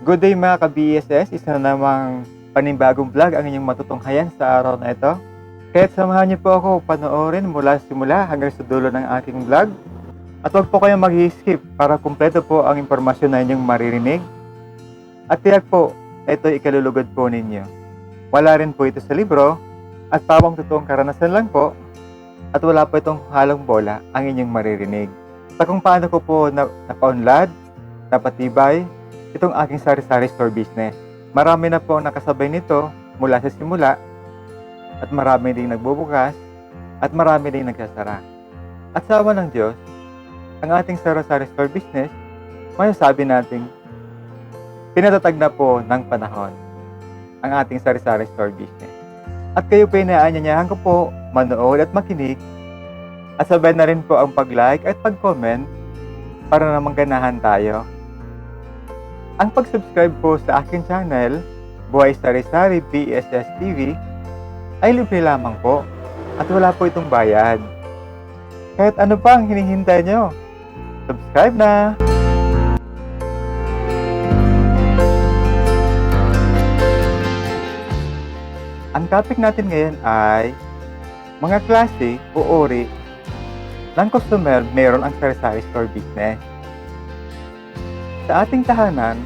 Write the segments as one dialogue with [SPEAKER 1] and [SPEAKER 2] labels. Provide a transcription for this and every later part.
[SPEAKER 1] Good day mga ka-BSS, isa na namang panibagong vlog ang inyong matutunghayan sa araw na ito. Kaya't samahan niyo po ako panoorin mula simula hanggang sa dulo ng aking vlog. At huwag po kayong mag-skip para kumpleto po ang impormasyon na inyong maririnig. At tiyak po, ito'y ikalulugod po ninyo. Wala rin po ito sa libro at pawang totoong karanasan lang po at wala po itong halong bola ang inyong maririnig. Sa kung paano ko po napaunlad, napatibay, itong aking sari-sari store business. Marami na po ang nakasabay nito mula sa simula at marami ding nagbubukas at marami ding nagsasara. At sa awa ng Diyos, ang ating sari-sari store business, masasabi nating pinatatag na po ng panahon ang ating sari-sari store business. At kayo po inaanyayahan ko po manood at makinig at sabay na rin po ang pag-like at pag-comment para namang ganahan tayo. Ang pag-subscribe po sa aking channel, Buhay Sari-Sari BSS TV, ay libre lamang po at wala po itong bayad. Kahit ano pa ang hinihintay nyo, subscribe na! Ang topic natin ngayon ay mga klase o uri ng customer meron ang sari-sari store business. Sa ating tahanan,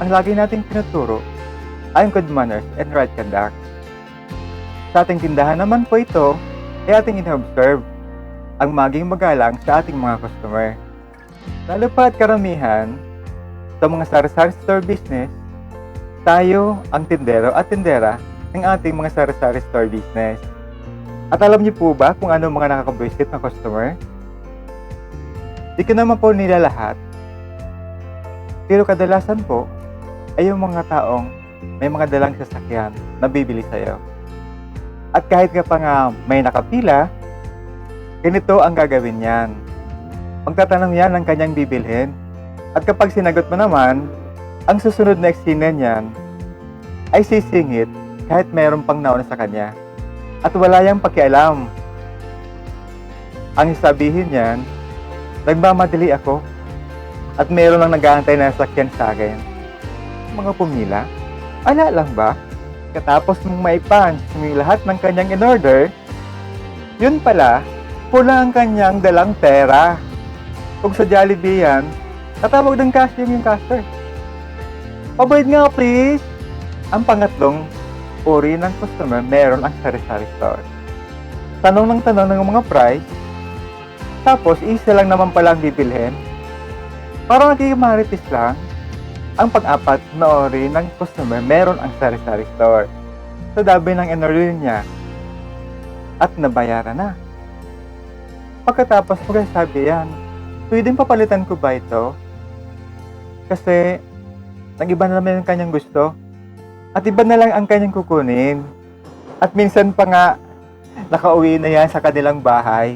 [SPEAKER 1] ang lagi nating tinuturo ay ang good manners and right conduct. Sa ating tindahan naman po ito ay ating in-observe ang maging magalang sa ating mga customer. Lalo pa at karamihan sa mga sari-sari store business, tayo ang tindero at tindera ng ating mga sari-sari store business. At alam niyo po ba kung ano mga nakakabwisit na customer? Di ko naman po nila lahat. Pero kadalasan po ay yung mga taong may mga dalang sasakyan na bibili sa'yo. At kahit nga pa nga may nakapila, ganito ang gagawin niyan. Magtatanong yan ng kanyang bibilhin. At kapag sinagot mo naman, ang susunod na eksena niyan ay sisingit kahit mayroon pang nauna sa kanya. At wala yang pakialam. Ang sabihin niyan, nagmamadali ako at meron lang nag-aantay na sasakyan sa akin. Mga pumila, ala lang ba? Katapos mong maipunch yung lahat ng kanyang in-order, yun pala, pula ang kanyang dalang pera. Kung sa Jollibee yan, tatawag ng cashier yung cashier. Pabayad nga please! Ang pangatlong uri ng customer meron ang sari-sari store. Tanong ng mga price, tapos isa lang naman pala ang bibilhin. Parang nagigimaritis lang. Ang pang-apat na uri ng customer meron ang sari-sari store. Sa dami ng in-order niya at nabayaran na. Pagkatapos magsasabi yan, pwedeng papalitan ko ba ito? Kasi nag-iba na naman yung kanyang gusto at iba na lang ang kanyang kukunin. At minsan pa nga nakauwi na yan sa kanilang bahay.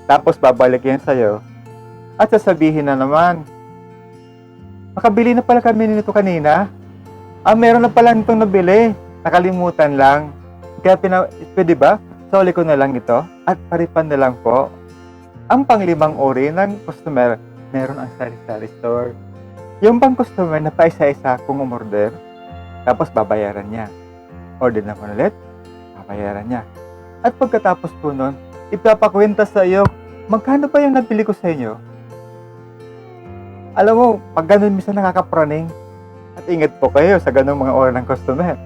[SPEAKER 1] Tapos babalik yan sa'yo. At sasabihin na naman, nakabili na pala kami nito kanina. Meron na pala nitong nabili. Nakalimutan lang. Kaya pwede ba? Soli ko na lang ito at paripan na lang po. Ang panglimang uri ng customer, meron ang sari-sari store. Yung pang customer na paisa-isa kung umorder, tapos babayaran niya. Order na po ulit, babayaran niya. At pagkatapos po nun, ipapakwenta sa iyo, magkano pa yung nabili ko sa inyo? Alam mo, pag ganun minsan nakakapraning. At ingat po kayo sa ganung mga uri ng customer.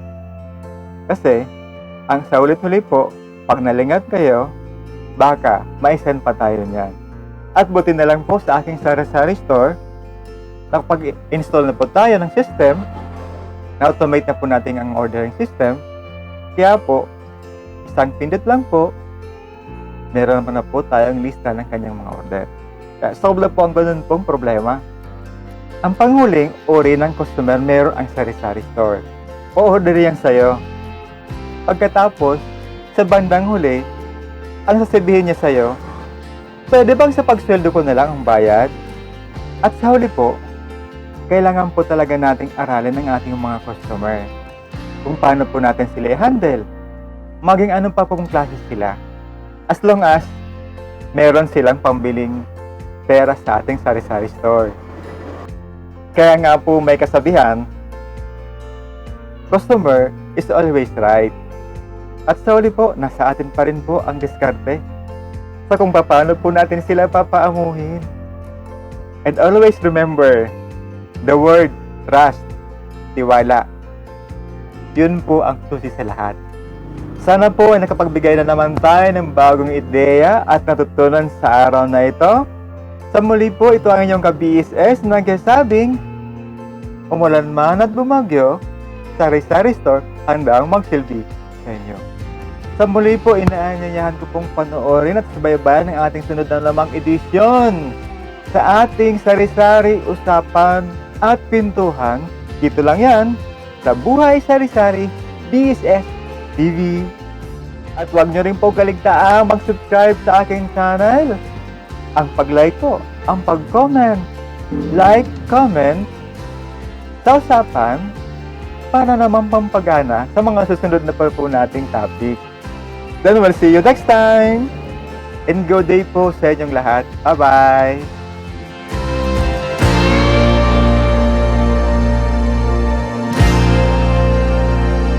[SPEAKER 1] Kasi, ang sa ulit-huli po, pag nalingat kayo, baka maisend pa tayo niyan. At buti na lang po sa aking sari-sari store, nakapag-install na po tayo ng system, na-automate na po natin ang ordering system, kaya po, isang pindot lang po, meron naman na po tayong lista ng kanyang mga order. Kaya solve na po ang ganun pong problema. Ang panghuling uri ng customer meron ang sari-sari store. O-order yan sa'yo. Pagkatapos, sa bandang huli, ang sasabihin niya sa'yo, pwede bang sa pagsweldo ko na lang ang bayad? At sa huli po, kailangan po talaga nating aralin ng ating mga customer. Kung paano po natin sila i-handle. Maging anong pa pong klase sila. As long as, meron silang pambiling pera sa ating sari-sari store. Kaya nga po may kasabihan, customer is always right. At sa huli po, nasa atin pa rin po ang diskarte sa kung paano po natin sila papaamuhin. And always remember, the word trust, tiwala. Yun po ang susi sa lahat. Sana po ay nakapagbigay na naman tayo ng bagong ideya at natutunan sa araw na ito. Sa muli po, ito ang inyong ka-BSS na nagsasabing, umulan man at bumagyo, Sari-Sari Store handang magsilbi sa inyo. Sa muli po, inaanyayahan ko pong panoorin at subaybayan ang ating sunod na lamang edisyon sa ating Sari-Sari Usapan at Pintuhan. Dito lang yan, sa Buhay Sari-Sari BSS TV. At huwag nyo rin po kaligtaang mag-subscribe sa aking channel. Ang pag-like po, ang pag-comment, like, comment, sa usapan, para naman pampagana sa mga susunod na po nating topic. Then we'll see you next time. And good day po sa inyong lahat. Bye-bye!